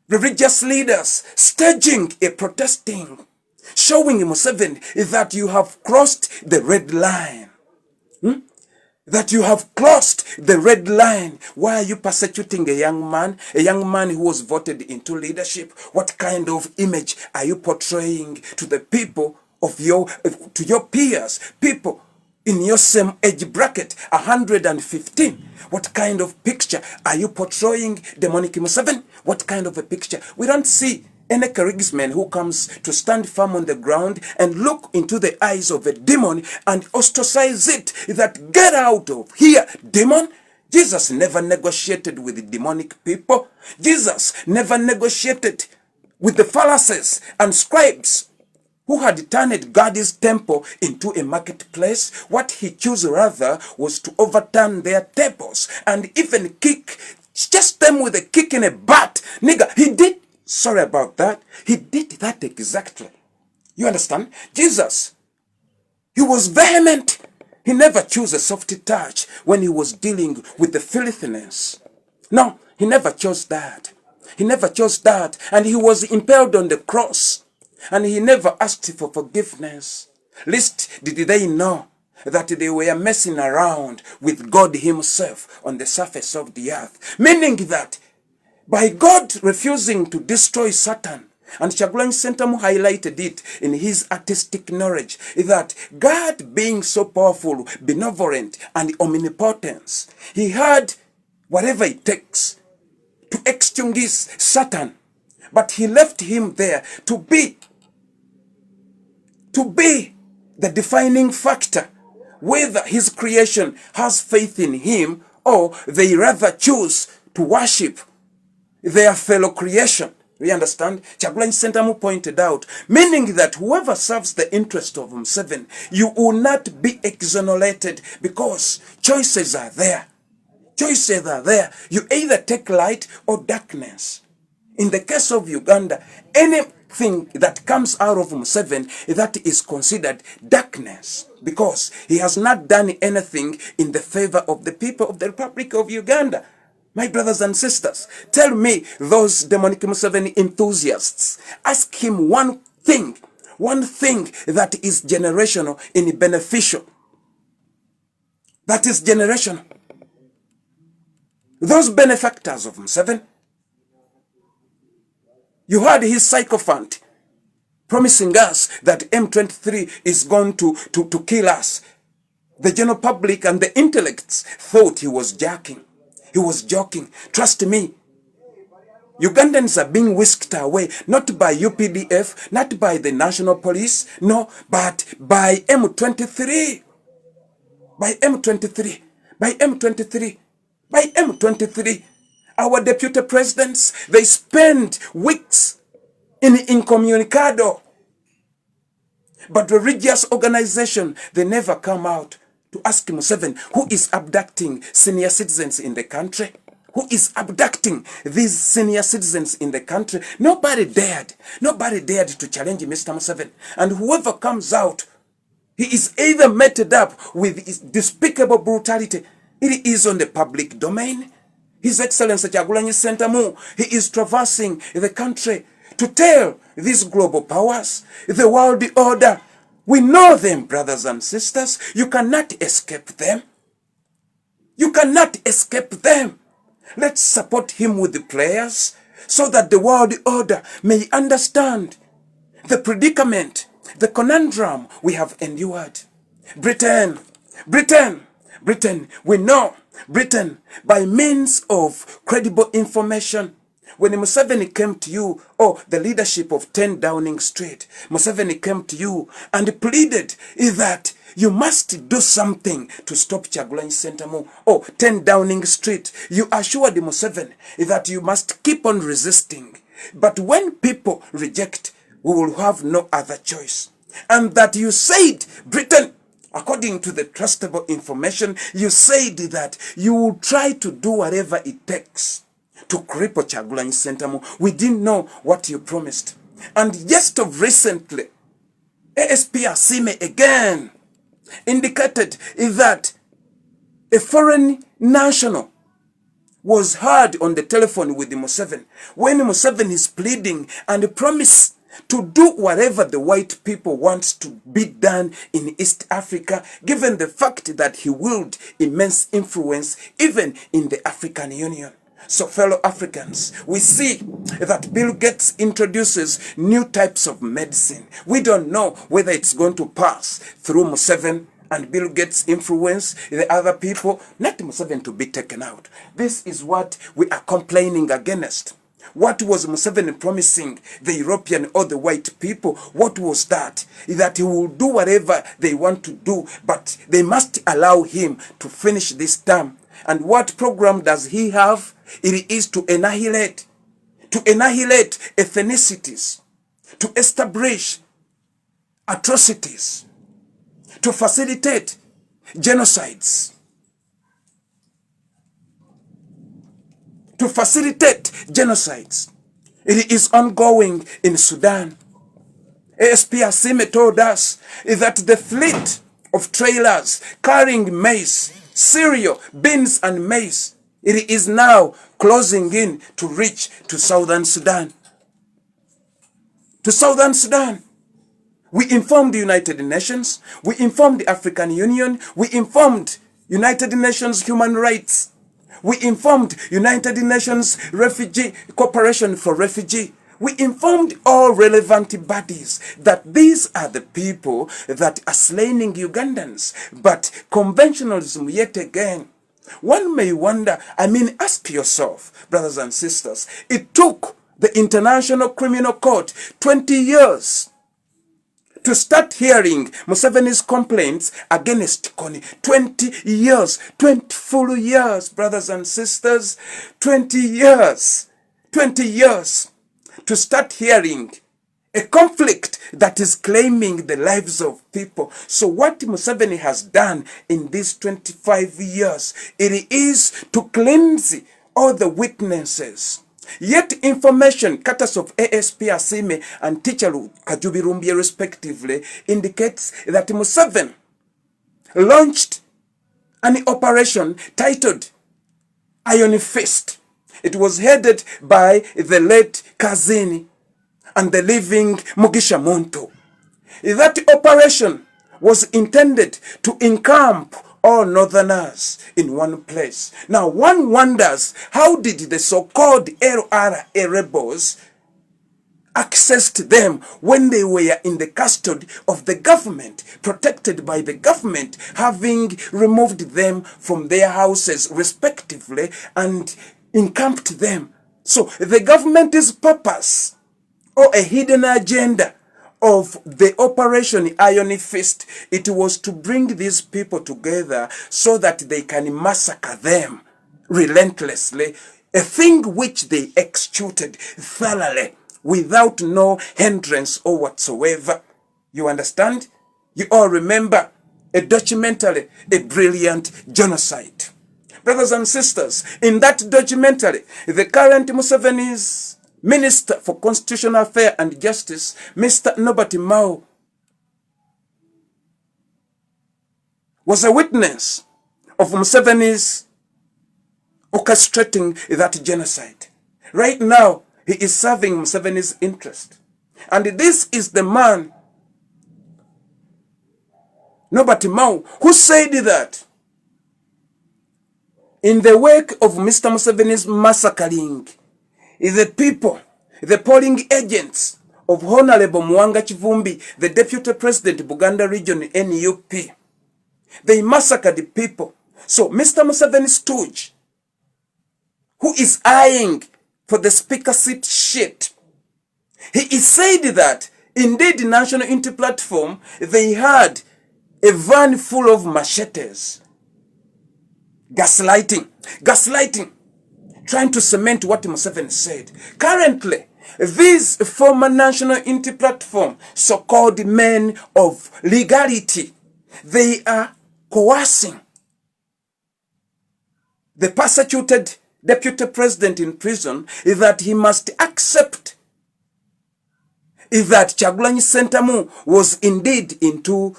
religious leaders staging a protesting, showing Museveni that you have crossed the red line. That you have crossed the red line. Why are you persecuting a young man who was voted into leadership? What kind of image are you portraying to the people of to your peers, people in your same age bracket, 115? What kind of picture are you portraying demonic Museveni? What kind of a picture? We don't see any charisman who comes to stand firm on the ground and look into the eyes of a demon and ostracize it, that get out of here, demon. Jesus never negotiated with demonic people. Jesus never negotiated with the Pharisees and scribes who had turned God's temple into a marketplace. What he chose rather was to overturn their tables and even kick, just them with a kick in a butt. Nigga, he did, sorry about that, he did that exactly. You understand? Jesus, he was vehement. He never chose a soft touch when he was dealing with the filthiness. No, he never chose that. He never chose that. And he was impaled on the cross. And he never asked for forgiveness. Least did they know that they were messing around with God himself on the surface of the earth. Meaning that by God refusing to destroy Satan, and Kyagulanyi Ssentamu highlighted it in his artistic knowledge, that God being so powerful, benevolent, and omnipotent, he had whatever it takes to extinguish Satan. But he left him there to be the defining factor, whether his creation has faith in him or they rather choose to worship their fellow creation. We understand? Kyagulanyi Ssentamu pointed out, meaning that whoever serves the interest of Museveni, you will not be exonerated because choices are there. Choices are there. You either take light or darkness. In the case of Uganda, anything that comes out of Museveni, that is considered darkness because he has not done anything in the favor of the people of the Republic of Uganda. My brothers and sisters, tell me those demonic Museveni enthusiasts, ask him one thing that is generational and beneficial. That is generational. Those benefactors of Museveni, you heard his sycophant promising us that M23 is going to kill us. The general public and the intellects thought he was joking. He was joking. Trust me. Ugandans are being whisked away, not by UPDF, not by the national police, no, but by M23. By M23. By M23. By M23. Our deputy presidents, they spend weeks in incommunicado. But the religious organization, they never come out to ask Museveni, who is abducting senior citizens in the country? Who is abducting these senior citizens in the country? Nobody dared. Nobody dared to challenge Mr. Museveni. And whoever comes out, he is either meted up with his despicable brutality. It is on the public domain. His Excellency Kyagulanyi Ssentamu, he is traversing the country to tell these global powers, the world order, we know them, brothers and sisters. You cannot escape them. You cannot escape them. Let's support him with the prayers so that the world order may understand the predicament, the conundrum we have endured. Britain, we know Britain by means of credible information. When Museveni came to you, or the leadership of 10 Downing Street, Museveni came to you and pleaded that you must do something to stop Kyagulanyi Ssentamu. Or 10 Downing Street, you assured Museveni that you must keep on resisting. But when people reject, we will have no other choice. And that you said, Britain, according to the trustable information, you said that you will try to do whatever it takes to cripple Kyagulanyi Ssentamu. We didn't know what you promised. And just of recently, ASP Asime again indicated that a foreign national was heard on the telephone with Museveni when Museveni is pleading and promised to do whatever the white people want to be done in East Africa, given the fact that he willed immense influence even in the African Union. So fellow Africans, we see that Bill Gates introduces new types of medicine. We don't know whether it's going to pass through Museveni and Bill Gates' influence, the other people, not Museveni to be taken out. This is what we are complaining against. What was Museveni promising the European or the white people? What was that? That he will do whatever they want to do, but they must allow him to finish this term. And what program does he have? It is to annihilate ethnicities, to establish atrocities, to facilitate genocides, It is ongoing in Sudan. ASP Asime told us that the fleet of trailers carrying maize, cereal, beans and maize, it is now closing in to reach to Southern Sudan. We informed the United Nations. We informed the African Union. We informed United Nations Human Rights. We informed United Nations Refugee Cooperation for Refugee. We informed all relevant bodies that these are the people that are slaying Ugandans. But conventionalism, yet again, one may wonder, ask yourself, brothers and sisters, it took the International Criminal Court 20 years to start hearing Museveni's complaints against Kony. 20 years, 20 full years, brothers and sisters, 20 years, 20 years to start hearing a conflict that is claiming the lives of people. So what Museveni has done in these 25 years, it is to cleanse all the witnesses. Yet information, cutters of ASP Asime and Teacher Kajubi Rumbie respectively, indicates that Museveni launched an operation titled Iron Fist. It was headed by the late Kazini and the living Mugisha Muntu. That operation was intended to encamp all northerners in one place. Now one wonders, how did the so-called LRA rebels accessed them when they were in the custody of the government, protected by the government, having removed them from their houses respectively and encamped them. So the government's purpose or a hidden agenda of the Operation Iron Fist, it was to bring these people together so that they can massacre them relentlessly, a thing which they executed thoroughly without no hindrance or whatsoever. You understand? You all remember a documentary, a brilliant genocide. Brothers and sisters, in that documentary, the current Museveni's Minister for Constitutional Affairs and Justice, Mr. Norbert Mao, was a witness of Museveni's orchestrating that genocide. Right now, he is serving Museveni's interest. And this is the man, Norbert Mao, who said that in the wake of Mr. Museveni's massacring, the people, the polling agents of Honorable Mwanga Kivumbi, the Deputy President Buganda Region NUP, they massacred the people. So Mr. Museveni stooge, who is eyeing for the speaker seat shit, he is said that indeed the National Unity Platform, they had a van full of machetes. Gaslighting, trying to cement what Museveni said. Currently, these former National Unity Platform, so-called men of legality, they are coercing the persecuted deputy president in prison that he must accept that Kyagulanyi Ssentamu was indeed into,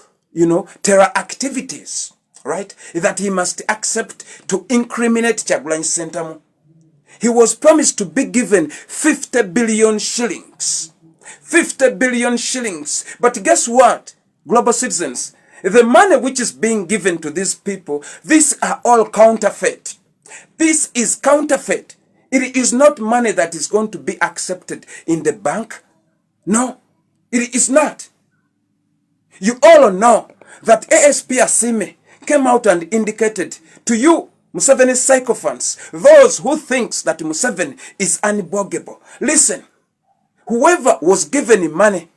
terror activities. Right? That he must accept to incriminate Kyagulanyi Ssentamu. He was promised to be given 50 billion shillings. 50 billion shillings. But guess what, global citizens? The money which is being given to these people, these are all counterfeit. This is counterfeit. It is not money that is going to be accepted in the bank. No, it is not. You all know that ASP Asime came out and indicated to you, Museveni sycophants, those who thinks that Museveni is unbuggable. Listen, whoever was given money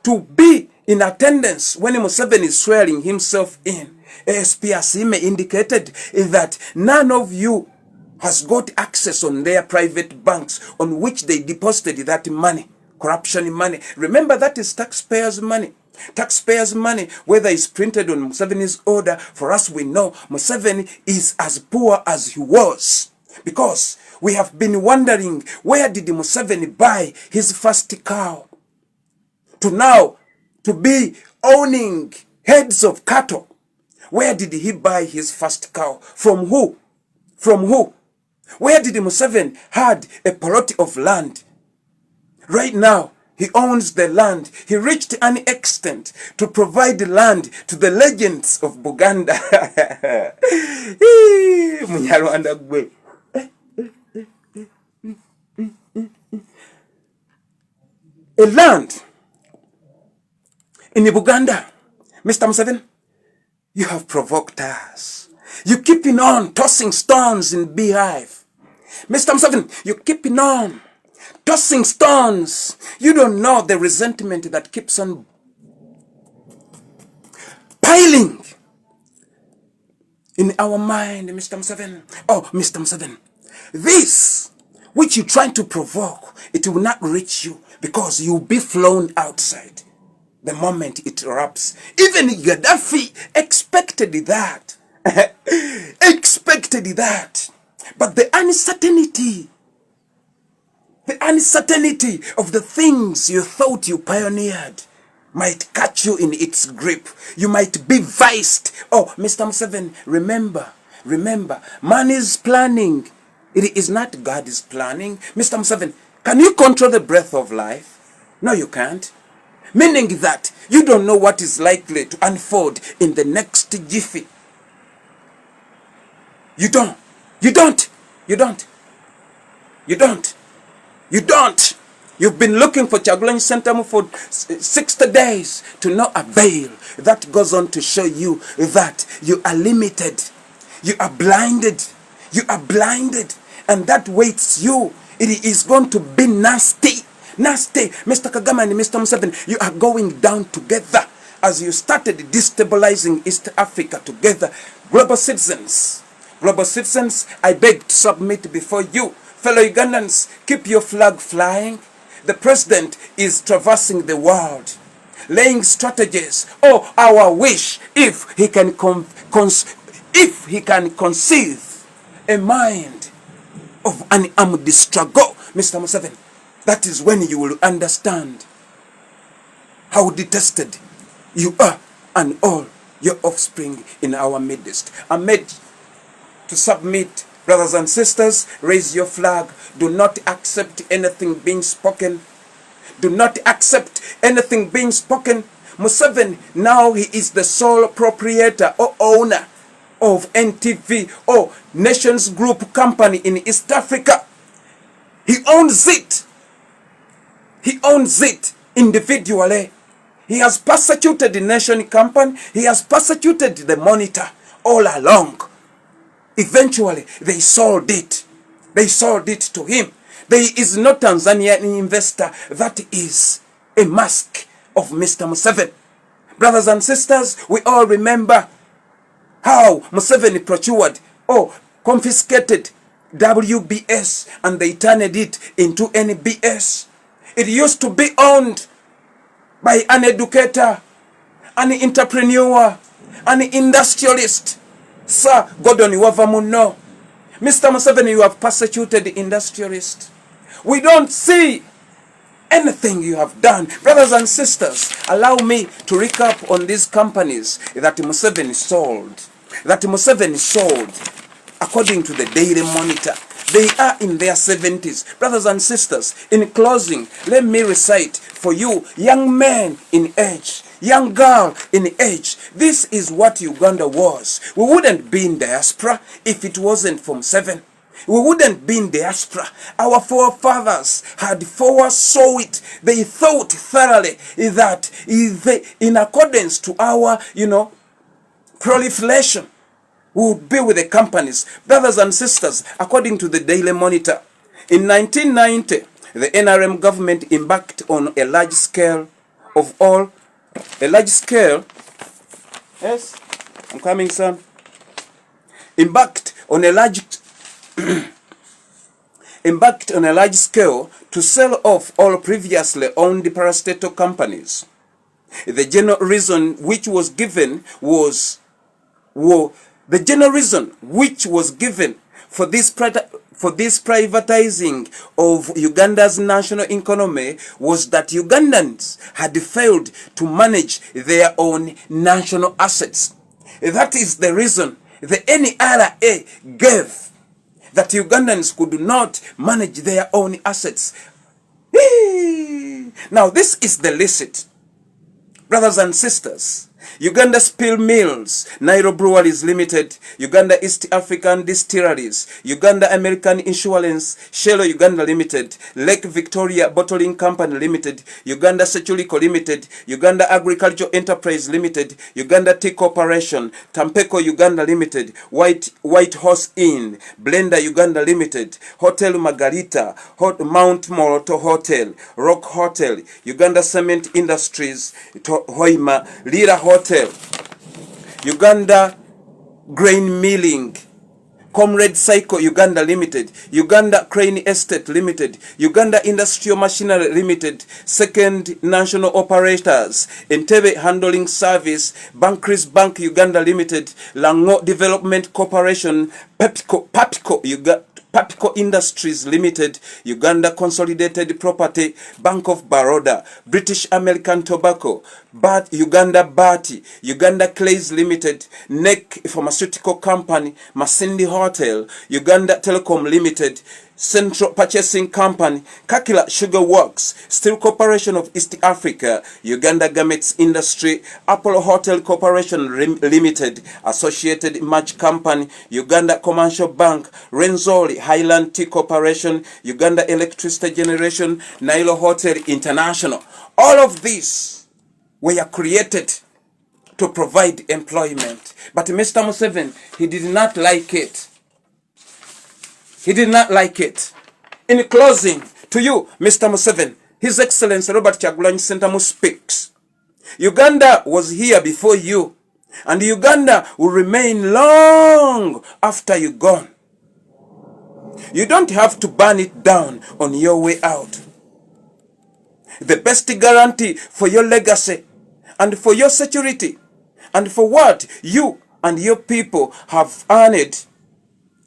to be in attendance when Museveni is swearing himself in, ASP Asime indicated that none of you has got access on their private banks on which they deposited that money, corruption money. Remember, that is taxpayers' money. Taxpayers' money, whether it's printed on Museveni's order, for us we know Museveni is as poor as he was. Because we have been wondering, where did Museveni buy his first cow? To now, to be owning heads of cattle. Where did he buy his first cow? From who? From who? Where did Museveni had a plot of land? Right now, He owns the land. He reached an extent to provide land to the legends of Buganda. Munyarwanda gwe. A land in Buganda. Mr. Museveni, you have provoked us. You keeping on tossing stones in beehive. Mr. Museveni, you keeping on tossing stones. You don't know the resentment that keeps on piling in our mind, Mr. Museveni. Oh, Mr. Museveni, this which you're trying to provoke, it will not reach you because you'll be flown outside the moment it erupts. Even Gaddafi expected that. Expected that. But the uncertainty of the things you thought you pioneered might catch you in its grip. You might be viced. Oh, Mr. Museveni, remember, man is planning. It is not God is planning. Mr. Museveni, can you control the breath of life? No, you can't. Meaning that you don't know what is likely to unfold in the next jiffy. You don't. You've been looking for Kyagulanyi Ssentamu for 60 days to no avail. That goes on to show you that you are limited. You are blinded. And that waits you. It is going to be nasty. Mr. Kagame and Mr. Museveni, you are going down together as you started destabilizing East Africa together. Global citizens, I beg to submit before you. Fellow Ugandans, keep your flag flying. The president is traversing the world, laying strategies. Oh, our wish, if he can conceive a mind of an armed struggle, Mr. Museveni, that is when you will understand how detested you are and all your offspring in our midst. I'm made to submit. Brothers and sisters, raise your flag. Do not accept anything being spoken. Do not accept anything being spoken. Museveni, now he is the sole proprietor or owner of NTV or Nations Group company in East Africa. He owns it. He owns it individually. He has persecuted the Nation company. He has persecuted the Monitor all along. Eventually, they sold it. They sold it to him. There is no Tanzanian investor that is a mask of Mr. Museveni. Brothers and sisters, we all remember how Museveni procured or confiscated WBS and they turned it into NBS. It used to be owned by an educator, an entrepreneur, an industrialist. Sir Gordon Wavamuno. Mr. Museveni, you have persecuted the industrialist. We don't see anything you have done. Brothers and sisters, allow me to recap on these companies that Museveni sold. According to the Daily Monitor. They are in their 70s. Brothers and sisters, in closing, let me recite for you, young men in age, young girl in age. This is what Uganda was. We wouldn't be in diaspora if it wasn't for Museveni. We wouldn't be in diaspora. Our forefathers had foresaw it. They thought thoroughly that in accordance to our, proliferation, we would be with the companies. Brothers and sisters, according to the Daily Monitor, in 1990, the NRM government embarked on a large scale, yes, I'm coming, son. Embarked on a large scale to sell off all previously owned parastatal companies. The general reason which was given for this privatizing of Uganda's national economy was that Ugandans had failed to manage their own national assets. That is the reason the NRA gave that Ugandans could not manage their own assets. Now, this is the licit. Brothers and sisters, Uganda Spill Mills, Nairo Breweries Limited, Uganda East African Distilleries, Uganda American Insurance, Shell Uganda Limited, Lake Victoria Bottling Company Limited, Uganda Securico Limited, Uganda Agricultural Enterprise Limited, Uganda Tea Corporation, Tampeco Uganda Limited, White Horse Inn, Blender Uganda Limited, Hotel Margarita, Mount Moroto Hotel, Rock Hotel, Uganda Cement Industries, Hoima, Lira Hotel, Uganda Grain Milling, Comrade Cycle Uganda Limited, Uganda Crane Estate Limited, Uganda Industrial Machinery Limited, Second National Operators, Entebbe Handling Service, Bankris Bank Uganda Limited, Lango Development Corporation, Papco Industries Limited, Uganda Consolidated Property, Bank of Baroda, British American Tobacco, Uganda Bati, Uganda Clays Limited, NEC Pharmaceutical Company, Masindi Hotel, Uganda Telecom Limited, Central Purchasing Company, Kakila Sugar Works, Steel Corporation of East Africa, Uganda Garments Industry, Apollo Hotel Corporation Limited, Associated Match Company, Uganda Commercial Bank, Renzori Highland Tea Corporation, Uganda Electricity Generation, Nailo Hotel International. All of these were created to provide employment. But Mr. Museveni, he did not like it. He did not like it. In closing, to you, Mr. Museveni, His Excellency Robert Kyagulanyi Ssentamu speaks. Uganda was here before you, and Uganda will remain long after you're gone. You don't have to burn it down on your way out. The best guarantee for your legacy and for your security and for what you and your people have earned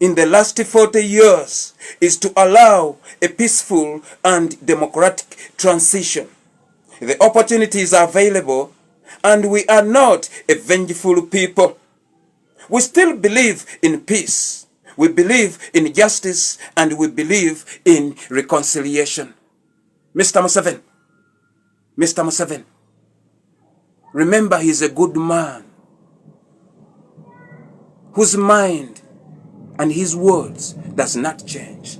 in the last 40 years is to allow a peaceful and democratic transition. The opportunities are available, and we are not a vengeful people. We still believe in peace. We believe in justice, and we believe in reconciliation. Mr. Museveni, remember, he's a good man whose mind and his words does not change.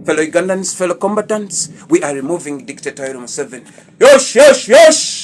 Fellow Ugandans, fellow combatants, we are removing Dictator Museveni. Yosh, yosh, yosh!